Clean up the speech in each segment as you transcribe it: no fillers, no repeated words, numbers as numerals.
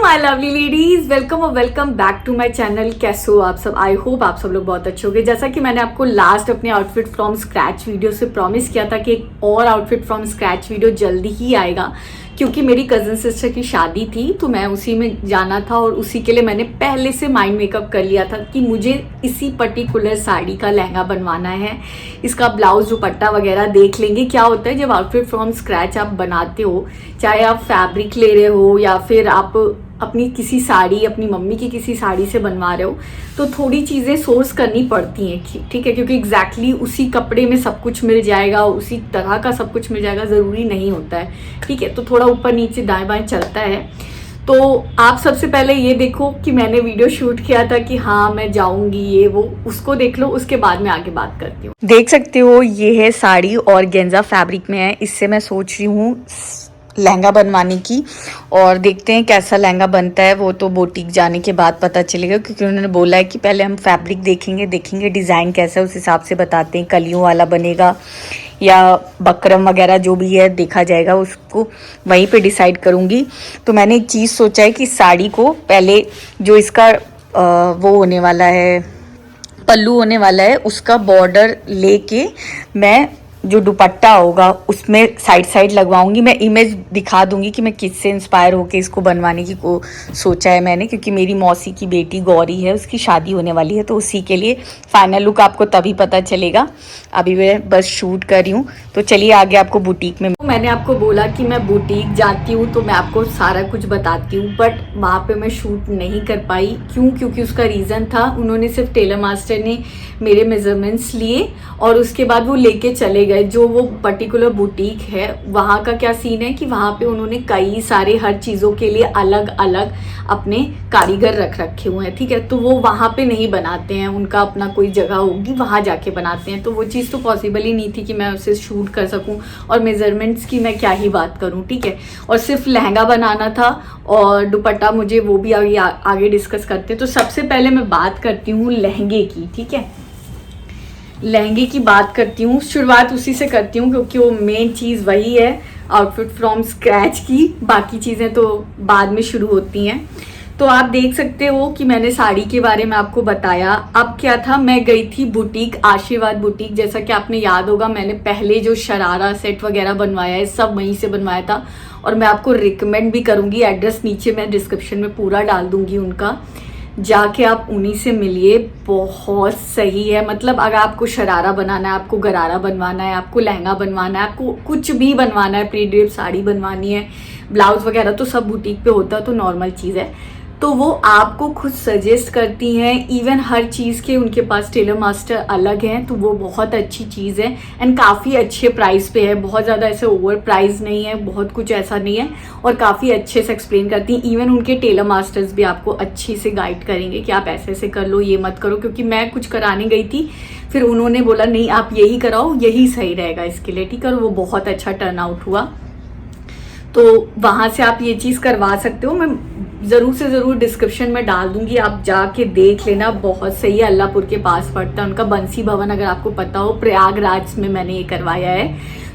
My lovely ladies, welcome और welcome back to my channel. कैसे हो आप सब? आई होप आप सब लोग बहुत अच्छे होंगे। जैसा कि मैंने आपको लास्ट अपने आउटफिट फ्रॉम स्क्रैच वीडियो से प्रॉमिस किया था कि एक और आउटफिट फ्रॉम स्क्रैच वीडियो जल्दी ही आएगा, क्योंकि मेरी कज़न सिस्टर की शादी थी तो मैं उसी में जाना था और उसी के लिए मैंने पहले से माइंड मेकअप कर लिया था कि मुझे इसी पर्टिकुलर साड़ी का लहंगा बनवाना है। इसका ब्लाउज दुपट्टा वगैरह देख लेंगे। क्या होता है जब आउटफिट फ्रॉम स्क्रैच आप बनाते हो, चाहे आप फैब्रिक ले रहे हो या फिर आप अपनी किसी साड़ी, अपनी मम्मी की किसी साड़ी से बनवा रहे हो, तो थोड़ी चीज़ें सोर्स करनी पड़ती हैं, ठीक है, क्योंकि एग्जैक्टली उसी कपड़े में सब कुछ मिल जाएगा, उसी तरह का सब कुछ मिल जाएगा, ज़रूरी नहीं होता है, ठीक है। तो थोड़ा ऊपर नीचे दाएं बाएं चलता है। तो आप सबसे पहले ये देखो कि मैंने वीडियो शूट किया था कि हाँ मैं जाऊंगी, ये वो, उसको देख लो, उसके बाद मैं आगे बात करती हूँ। देख सकते हो ये है साड़ी और गेंजा फैब्रिक में है। इससे मैं सोच रही हूँ लहंगा बनवाने की, और देखते हैं कैसा लहंगा बनता है। वो तो बुटीक जाने के बाद पता चलेगा, क्योंकि उन्होंने बोला है कि पहले हम फैब्रिक देखेंगे डिज़ाइन कैसा है, उस हिसाब से बताते हैं कलियों वाला बनेगा या बकरम वगैरह जो भी है देखा जाएगा, उसको वहीं पे डिसाइड करूँगी। तो मैंने एक चीज़ सोचा है कि साड़ी को पहले जो इसका वो होने वाला है, पल्लू होने वाला है, उसका बॉर्डर लेके मैं जो दुपट्टा होगा उसमें साइड साइड लगवाऊंगी। मैं इमेज दिखा दूंगी कि मैं किससे इंस्पायर होके इसको बनवाने की को सोचा है मैंने, क्योंकि मेरी मौसी की बेटी गौरी है, उसकी शादी होने वाली है, तो उसी के लिए फाइनल लुक आपको तभी पता चलेगा। अभी मैं बस शूट कर रही हूँ, तो चलिए आगे आपको बुटीक में। मैंने आपको बोला कि मैं बुटीक जाती हूँ तो मैं आपको सारा कुछ बताती हूँ, बट वहाँ पे मैं शूट नहीं कर पाई। क्यों? क्योंकि उसका रीज़न था, उन्होंने सिर्फ टेलर मास्टर ने मेरे मेजरमेंट्स लिए और उसके बाद वो लेके चले गए। जो वो पर्टिकुलर बुटीक है वहाँ का क्या सीन है कि वहाँ पे उन्होंने कई सारे हर चीज़ों के लिए अलग अलग अपने कारीगर रख रखे हुए हैं, ठीक है। तो वो वहाँ पे नहीं बनाते हैं, उनका अपना कोई जगह होगी वहाँ जाके बनाते हैं। तो वो चीज़ तो पॉसिबल ही नहीं थी कि मैं उसे शूट कर सकूँ, और मेजरमेंट्स की मैं क्या ही बात करूँ, ठीक है। और सिर्फ लहंगा बनाना था और दुपट्टा मुझे वो भी आगे डिस्कस करते हैं। तो सबसे पहले मैं बात करती हूँ लहंगे की, ठीक है। लहंगे की बात करती हूँ, शुरुआत उसी से करती हूँ क्योंकि वो मेन चीज़ वही है आउटफिट फ्रॉम स्क्रैच की। बाकी चीज़ें तो बाद में शुरू होती हैं। तो आप देख सकते हो कि मैंने साड़ी के बारे में आपको बताया। अब क्या था, मैं गई थी बुटीक, आशीर्वाद बुटीक। जैसा कि आपने याद होगा, मैंने पहले जो शरारा सेट वगैरह बनवाया है सब वहीं से बनवाया था, और मैं आपको रिकमेंड भी करूँगी। एड्रेस नीचे मैं डिस्क्रिप्शन में पूरा डाल दूँगी उनका, जाके आप उन्हीं से मिलिए। बहुत सही है, मतलब अगर आपको शरारा बनाना है, आपको गरारा बनवाना है, आपको लहंगा बनवाना है, आपको कुछ भी बनवाना है, प्री ड्रेप साड़ी बनवानी है, ब्लाउज वगैरह तो सब बुटीक पे होता है, तो नॉर्मल चीज़ है। तो वो आपको खुद सजेस्ट करती हैं, इवन हर चीज़ के उनके पास टेलर मास्टर अलग हैं, तो वो बहुत अच्छी चीज़ है। एंड काफ़ी अच्छे प्राइस पे है, बहुत ज़्यादा ऐसे ओवर प्राइस नहीं है, बहुत कुछ ऐसा नहीं है, और काफ़ी अच्छे से एक्सप्लेन करती हैं। इवन उनके टेलर मास्टर्स भी आपको अच्छी से गाइड करेंगे कि आप ऐसे ऐसे कर लो, ये मत करो। क्योंकि मैं कुछ कराने गई थी, फिर उन्होंने बोला नहीं आप यही कराओ, यही सही रहेगा इसके लिए, ठीक है। और वो बहुत अच्छा टर्न आउट हुआ। तो वहाँ से आप ये चीज़ करवा सकते हो। मैं ज़रूर से ज़रूर डिस्क्रिप्शन में डाल दूंगी, आप जाके देख लेना। बहुत सही है, अल्लाहपुर के पास पड़ता है उनका बंसी भवन, अगर आपको पता हो। प्रयागराज में मैंने ये करवाया है,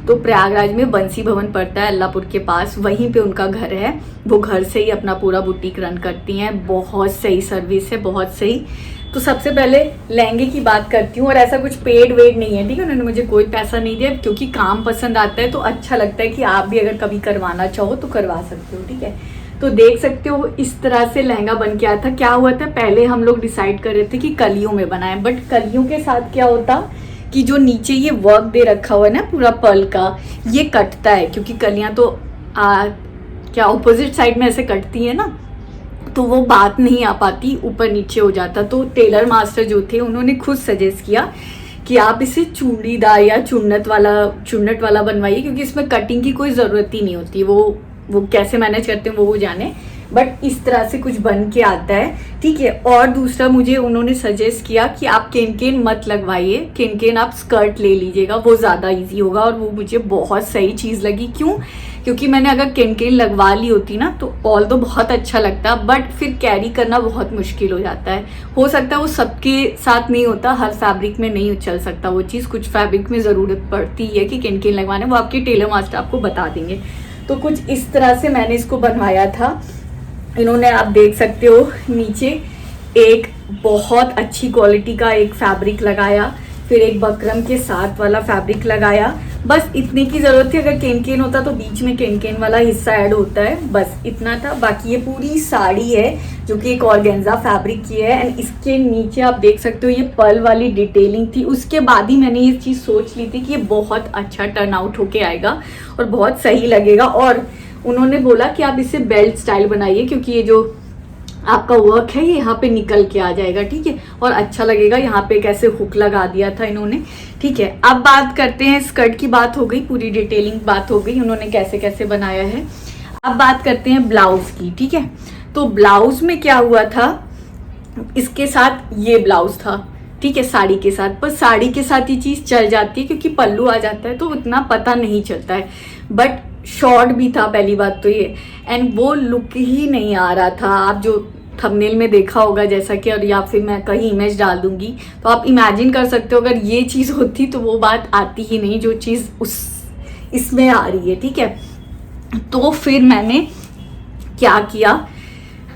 तो प्रयागराज में बंसी भवन पड़ता है अल्लाहपुर के पास, वहीं पे उनका घर है। वो घर से ही अपना पूरा बुटीक रन करती हैं। बहुत सही सर्विस है, बहुत सही। तो सबसे पहले लहंगे की बात करती हूँ, और ऐसा कुछ पेड वेड नहीं है, ठीक है। उन्होंने मुझे कोई पैसा नहीं दिया, क्योंकि काम पसंद आता है तो अच्छा लगता है कि आप भी अगर कभी करवाना चाहो तो करवा सकते हो, ठीक है। तो देख सकते हो इस तरह से लहंगा बन के आया था। क्या हुआ था, पहले हम लोग डिसाइड कर रहे थे कि कलियों में बनाए, बट कलियों के साथ क्या होता कि जो नीचे ये वर्क दे रखा हुआ है ना पूरा पर्ल का, ये कटता है, क्योंकि कलियां तो क्या ऑपोजिट साइड में ऐसे कटती है ना, तो वो बात नहीं आ पाती, ऊपर नीचे हो जाता। तो टेलर मास्टर जो थे उन्होंने खुद सजेस्ट किया कि आप इसे चूड़ीदार या चुन्नट वाला बनवाइए, क्योंकि इसमें कटिंग की कोई ज़रूरत ही नहीं होती। वो कैसे मैनेज करते हैं वो जाने, बट इस तरह से कुछ बन के आता है, ठीक है। और दूसरा मुझे उन्होंने सजेस्ट किया कि आप केन मत लगवाइए, केन आप स्कर्ट ले लीजिएगा, वो ज़्यादा इजी होगा। और वो मुझे बहुत सही चीज़ लगी। क्यों? क्योंकि मैंने अगर केन लगवा ली होती ना, तो ऑल तो बहुत अच्छा लगता, बट फिर कैरी करना बहुत मुश्किल हो जाता है। हो सकता है वो सबके साथ नहीं होता, हर फैब्रिक में नहीं चल सकता वो चीज़, कुछ फैब्रिक में ज़रूरत पड़ती है कि केन लगवाने, वो आपके टेलर मास्टर आपको बता देंगे। तो कुछ इस तरह से मैंने इसको बनवाया था। इन्होंने आप देख सकते हो नीचे एक बहुत अच्छी क्वालिटी का एक फैब्रिक लगाया, फिर एक बकरम के साथ वाला फैब्रिक लगाया। बस इतने की जरूरत थी, अगर केन केन होता तो बीच में केन केन वाला हिस्सा ऐड होता है, बस इतना था। बाकी ये पूरी साड़ी है जो कि एक ऑर्गेन्जा फैब्रिक की है एंड इसके नीचे आप देख सकते हो ये पर्ल वाली डिटेलिंग थी। उसके बाद ही मैंने ये चीज़ सोच ली थी कि ये बहुत अच्छा टर्न आउट होके आएगा और बहुत सही लगेगा। और उन्होंने बोला कि आप इसे बेल्ट स्टाइल बनाइए क्योंकि ये जो आपका वर्क है ये यहाँ पे निकल के आ जाएगा, ठीक है, और अच्छा लगेगा। यहाँ पे कैसे हुक लगा दिया था इन्होंने, ठीक है। अब बात करते हैं, स्कर्ट की बात हो गई, पूरी डिटेलिंग बात हो गई उन्होंने कैसे कैसे बनाया है। अब बात करते हैं ब्लाउज की, ठीक है। तो ब्लाउज में क्या हुआ था, इसके साथ ये ब्लाउज था, ठीक है, साड़ी के साथ। पर साड़ी के साथ ये चीज़ चल जाती है क्योंकि पल्लू आ जाता है तो उतना पता नहीं चलता है, बट शॉर्ट भी था पहली बात तो ये, एंड वो लुक ही नहीं आ रहा था। आप जो थंबनेल में देखा होगा जैसा कि, और या फिर मैं कहीं इमेज डाल दूंगी तो आप इमेजिन कर सकते हो अगर ये चीज़ होती तो वो बात आती ही नहीं जो चीज़ उस इसमें आ रही है, ठीक है। तो फिर मैंने क्या किया,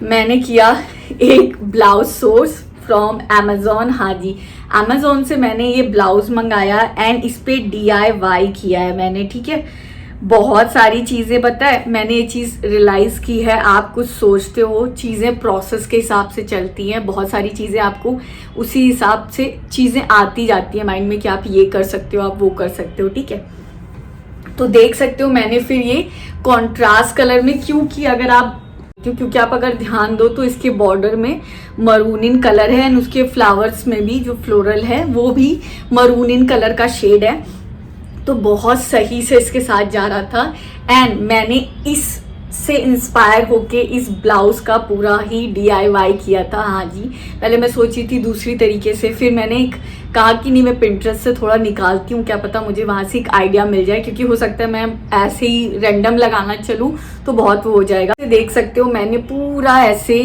मैंने किया एक ब्लाउज सोर्स फ्रॉम अमेजोन। हाँ जी, अमेजोन से मैंने ये ब्लाउज मंगाया एंड इस पे DIY किया है मैंने, ठीक है। बहुत सारी चीज़ें, पता है मैंने ये चीज़ रियलाइज़ की है, आप कुछ सोचते हो चीज़ें प्रोसेस के हिसाब से चलती हैं, बहुत सारी चीज़ें आपको उसी हिसाब से चीज़ें आती जाती हैं माइंड में कि आप ये कर सकते हो, आप वो कर सकते हो, ठीक है। तो देख सकते हो मैंने फिर ये कॉन्ट्रास्ट कलर में क्यों किया, अगर आप क्योंकि आप अगर ध्यान दो तो इसके बॉर्डर में मरून कलर है एंड उसके फ्लावर्स में भी जो फ्लोरल है वो भी मरून कलर का शेड है, तो बहुत सही से इसके साथ जा रहा था। एंड मैंने इससे इंस्पायर होके इस ब्लाउज का पूरा ही DIY किया था। हाँ जी, पहले मैं सोची थी दूसरी तरीके से, फिर मैंने कहा कि नहीं मैं पिंटरेस्ट से थोड़ा निकालती हूँ, क्या पता मुझे वहाँ से एक आइडिया मिल जाए, क्योंकि हो सकता है मैं ऐसे ही रैंडम लगाना चलूँ तो बहुत वो हो जाएगा। देख सकते हो मैंने पूरा ऐसे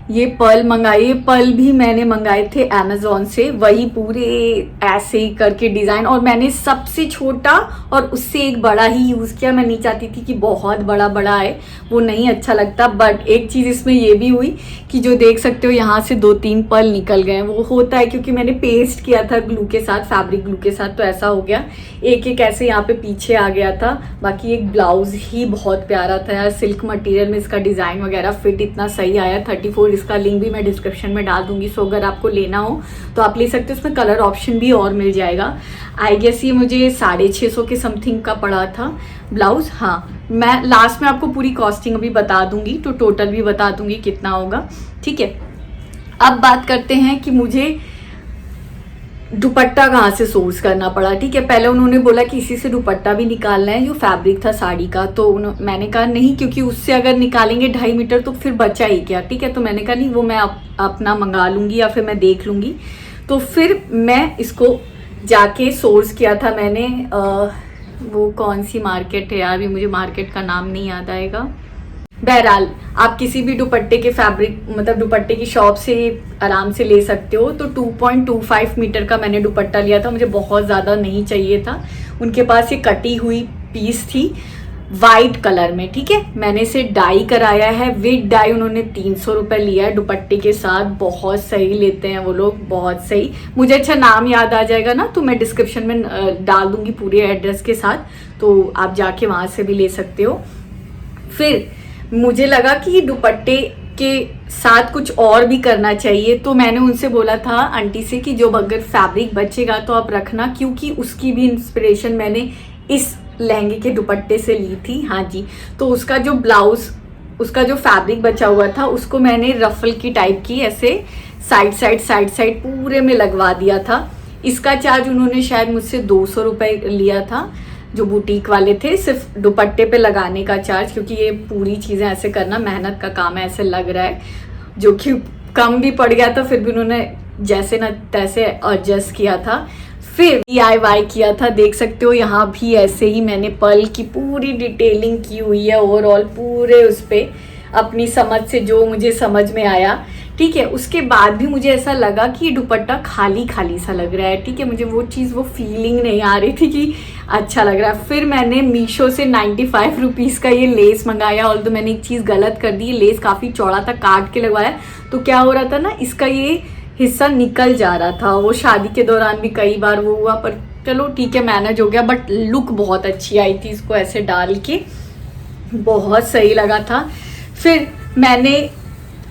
ये पर्ल मंगाई, ये पर्ल भी मैंने मंगाए थे अमेजोन से, वही पूरे ऐसे ही करके डिज़ाइन, और मैंने सबसे छोटा और उससे एक बड़ा ही यूज़ किया। मैं नहीं चाहती थी कि बहुत बड़ा बड़ा आए, वो नहीं अच्छा लगता। बट एक चीज़ इसमें ये भी हुई कि जो देख सकते हो यहाँ से 2-3 पर्ल निकल गए, वो होता है क्योंकि मैंने पेस्ट किया था ग्लू के साथ, फैब्रिक ग्लू के साथ, तो ऐसा हो गया। एक एक ऐसे यहाँ पे पीछे आ गया था। बाकी एक ब्लाउज ही बहुत प्यारा था यार, सिल्क मटेरियल में इसका डिज़ाइन वगैरह फिट इतना सही आया। 34, इसका लिंक भी मैं डिस्क्रिप्शन में डाल दूंगी, सो अगर आपको लेना हो तो आप ले सकते हो। उसमें कलर ऑप्शन भी और मिल जाएगा। आई गेस ये मुझे 650 के समथिंग का पड़ा था ब्लाउज। हाँ, मैं लास्ट में आपको पूरी कॉस्टिंग अभी बता दूंगी, तो टोटल भी बता दूंगी कितना होगा, ठीक है। अब बात करते हैं कि मुझे दुपट्टा कहाँ से सोर्स करना पड़ा, ठीक है। पहले उन्होंने बोला कि इसी से दुपट्टा भी निकालना है, जो फैब्रिक था साड़ी का, तो मैंने कहा नहीं, क्योंकि उससे अगर निकालेंगे 2.5 मीटर तो फिर बचा ही क्या, ठीक है। तो मैंने कहा नहीं, वो मैं अपना मंगा लूँगी या फिर मैं देख लूँगी। तो फिर मैं इसको जाके सोर्स किया था मैंने, वो कौन सी मार्केट है यार, अभी मुझे मार्केट का नाम नहीं याद आएगा। बहरहाल आप किसी भी दुपट्टे के फैब्रिक, मतलब दुपट्टे की शॉप से आराम से ले सकते हो। तो 2.25 मीटर का मैंने दुपट्टा लिया था, मुझे बहुत ज़्यादा नहीं चाहिए था। उनके पास ये कटी हुई पीस थी वाइट कलर में, ठीक है। मैंने इसे डाई कराया है, विद डाई उन्होंने 300 रुपये लिया है दुपट्टे के साथ। बहुत सही लेते हैं वो लोग, बहुत सही। मुझे अच्छा नाम याद आ जाएगा ना तो मैं डिस्क्रिप्शन में डाल दूंगी पूरे एड्रेस के साथ, तो आप जाके वहाँ से भी ले सकते हो। फिर मुझे लगा कि दुपट्टे के साथ कुछ और भी करना चाहिए, तो मैंने उनसे बोला था आंटी से कि जो अगर फैब्रिक बचेगा तो आप रखना, क्योंकि उसकी भी इंस्पिरेशन मैंने इस लहंगे के दुपट्टे से ली थी। हाँ जी, तो उसका जो ब्लाउज, उसका जो फैब्रिक बचा हुआ था उसको मैंने रफल की टाइप की ऐसे साइड पूरे में लगवा दिया था। इसका चार्ज उन्होंने शायद मुझसे 200 रुपये लिया था, जो बुटीक वाले थे, सिर्फ दुपट्टे पे लगाने का चार्ज, क्योंकि ये पूरी चीज़ें ऐसे करना मेहनत का काम है ऐसे लग रहा है, जो कि कम भी पड़ गया था, फिर भी उन्होंने जैसे न तैसे एडजस्ट किया था। फिर DIY किया था, देख सकते हो यहाँ भी ऐसे ही मैंने पर्ल की पूरी डिटेलिंग की हुई है ओवरऑल पूरे उस पर, अपनी समझ से जो मुझे समझ में आया, ठीक है। उसके बाद भी मुझे ऐसा लगा कि ये दुपट्टा खाली खाली सा लग रहा है, ठीक है। मुझे वो चीज़, वो फीलिंग नहीं आ रही थी कि अच्छा लग रहा है। फिर मैंने मीशो से 95 रुपीज़ का ये लेस मंगाया। और तो मैंने एक चीज़ गलत कर दी, ये लेस काफ़ी चौड़ा था, काट के लगवाया तो क्या हो रहा था ना, इसका ये हिस्सा निकल जा रहा था। वो शादी के दौरान भी कई बार वो हुआ, पर चलो ठीक है, मैनेज हो गया। बट लुक बहुत अच्छी आई थी इसको ऐसे डाल के, बहुत सही लगा था। फिर मैंने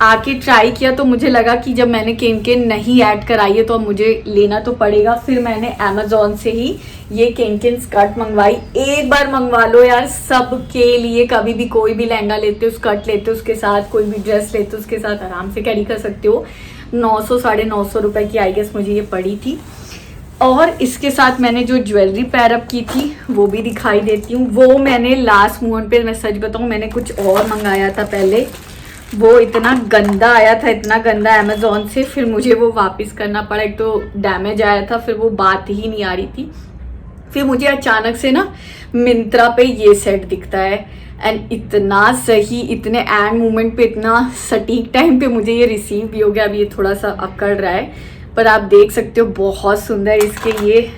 आके ट्राई किया तो मुझे लगा कि जब मैंने केन नहीं ऐड कराई है तो अब मुझे लेना तो पड़ेगा। फिर मैंने अमेजोन से ही ये केन स्कर्ट मंगवाई। एक बार मंगवा लो यार, सबके लिए। कभी भी कोई भी लहंगा लेते हो, स्कर्ट लेते हो उसके साथ, कोई भी ड्रेस लेते हो उसके साथ, आराम से कैरी कर सकते हो। 900 950 रुपए की आई गेस मुझे ये पड़ी थी। और इसके साथ मैंने जो ज्वेलरी पैरअप की थी वो भी दिखाई देती हूँ। वो मैंने लास्ट मोमेंट पे, मैं सच बताऊँ, मैंने कुछ और मंगाया था पहले। वो इतना गंदा आया था, इतना गंदा अमेजोन से, फिर मुझे वो वापस करना पड़ा। एक तो डैमेज आया था, फिर वो बात ही नहीं आ रही थी। फिर मुझे अचानक से ना मिंत्रा पे ये सेट दिखता है, एंड इतना सही, इतने एंड मोमेंट पे, इतना सटीक टाइम पे मुझे ये रिसीव भी हो गया। अब ये थोड़ा सा अकड़ रहा है, पर आप देख सकते हो बहुत सुंदर। इसके ये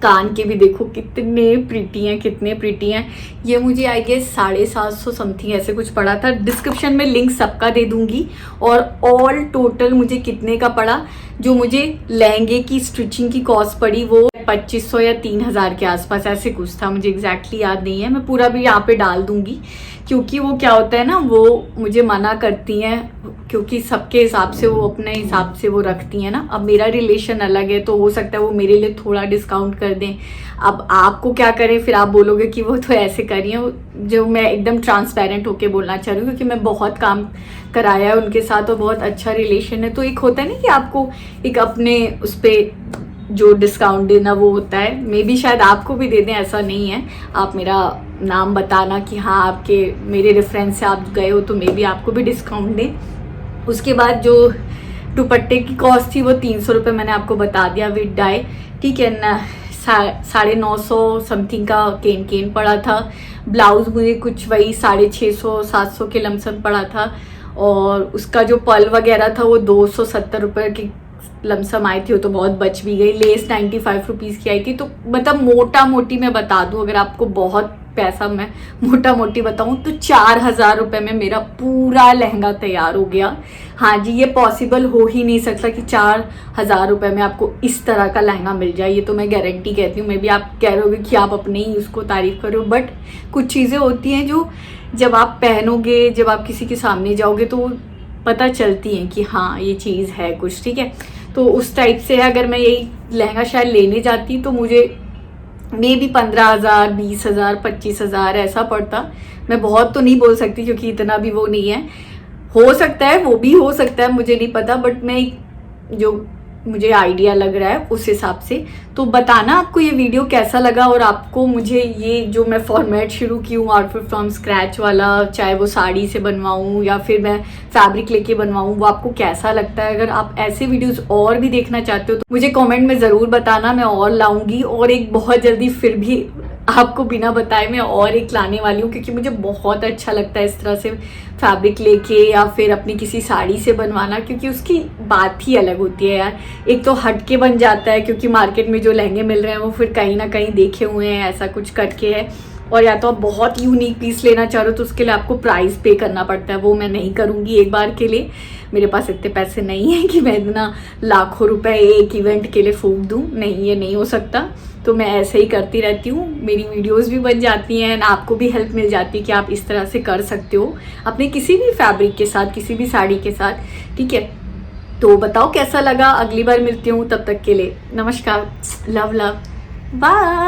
कान के भी देखो कितने प्रीटी हैं, कितने प्रीटी हैं। ये मुझे आई गेस 750 समथिंग ऐसे कुछ पड़ा था। डिस्क्रिप्शन में लिंक सबका दे दूंगी। और ऑल टोटल मुझे कितने का पड़ा, जो मुझे लहंगे की स्टिचिंग की कॉस्ट पड़ी, वो 2500 या 3000 के आसपास ऐसे कुछ था। मुझे एग्जैक्टली याद नहीं है, मैं पूरा भी यहाँ पे डाल दूंगी। क्योंकि वो क्या होता है ना, वो मुझे मना करती हैं, क्योंकि सबके हिसाब से वो अपने हिसाब से वो रखती हैं ना। अब मेरा रिलेशन अलग है तो हो सकता है वो मेरे लिए थोड़ा डिस्काउंट कर दें। अब आपको क्या करें, फिर आप बोलोगे कि वो तो ऐसे कर रही हैं। जो मैं एकदम ट्रांसपेरेंट होके बोलना चाह रही हूँ, क्योंकि मैं बहुत काम कराया है उनके साथ और बहुत अच्छा रिलेशन है। तो एक होता है ना कि आपको एक अपने उस पर जो डिस्काउंट देना वो होता है। मे बी शायद आपको भी दे दें, ऐसा नहीं है। आप मेरा नाम बताना कि हाँ आपके मेरे रेफरेंस से आप गए हो, तो मे बी आपको भी डिस्काउंट दें। उसके बाद जो दुपट्टे की कॉस्ट थी वो 300 रुपये मैंने आपको बता दिया विद डाई, ठीक है ना। 950 समथिंग का केन पड़ा था। ब्लाउज मुझे कुछ वही 650 700 के लमसम पड़ा था। और उसका जो पल वगैरह था वो 270 रुपये की लमसम आई थी, वो तो बहुत बच भी गई। लेस 95 रुपीज़ की आई थी। तो मतलब मोटा मोटी मैं बता दूं, अगर आपको बहुत पैसा मैं मोटा मोटी बताऊं तो 4000 रुपये में मेरा पूरा लहंगा तैयार हो गया। हाँ जी, ये पॉसिबल हो ही नहीं सकता कि 4000 रुपये में आपको इस तरह का लहंगा मिल जाए। ये तो मैं गारंटी कहती हूँ। मे बी आप कह रहे होगे कि आप अपने ही उसको तारीफ करो, बट कुछ चीज़ें होती हैं जो जब आप पहनोगे, जब आप किसी के सामने जाओगे तो पता चलती हैं कि हाँ ये चीज़ है कुछ, ठीक है। तो उस टाइप से अगर मैं यही लहंगा शायद लेने जाती तो मुझे मे भी 15,000 20,000 25,000 ऐसा पड़ता। मैं बहुत तो नहीं बोल सकती क्योंकि इतना भी वो नहीं है, हो सकता है, वो भी हो सकता है, मुझे नहीं पता। बट मैं जो मुझे आइडिया लग रहा है उस हिसाब से। तो बताना आपको ये वीडियो कैसा लगा, और आपको मुझे ये जो मैं फॉर्मेट शुरू की हूँ आउटफिट फ्रॉम स्क्रैच वाला, चाहे वो साड़ी से बनवाऊँ या फिर मैं फैब्रिक लेके बनवाऊँ, वो आपको कैसा लगता है। अगर आप ऐसे वीडियोस और भी देखना चाहते हो तो मुझे कमेंट में ज़रूर बताना, मैं और लाऊंगी। और एक बहुत जल्दी फिर भी आपको बिना बताए मैं और एक लाने वाली हूँ, क्योंकि मुझे बहुत अच्छा लगता है इस तरह से फैब्रिक लेके या फिर अपनी किसी साड़ी से बनवाना, क्योंकि उसकी बात ही अलग होती है यार। एक तो हटके बन जाता है, क्योंकि मार्केट में जो लहंगे मिल रहे हैं वो फिर कहीं ना कहीं देखे हुए हैं, ऐसा कुछ करके है। और या तो आप बहुत यूनिक पीस लेना चाह रहे हो तो उसके लिए आपको प्राइस पे करना पड़ता है, वो मैं नहीं करूँगी एक बार के लिए। मेरे पास इतने पैसे नहीं हैं कि मैं इतना लाखों रुपए एक इवेंट के लिए फूंक दूँ, नहीं, ये नहीं हो सकता। तो मैं ऐसे ही करती रहती हूँ, मेरी वीडियोस भी बन जाती हैं, आपको भी हेल्प मिल जाती है कि आप इस तरह से कर सकते हो अपने किसी भी फैब्रिक के साथ, किसी भी साड़ी के साथ, ठीक है। तो बताओ कैसा लगा, अगली बार मिलती हूँ, तब तक के लिए नमस्कार, लव लव, बाय।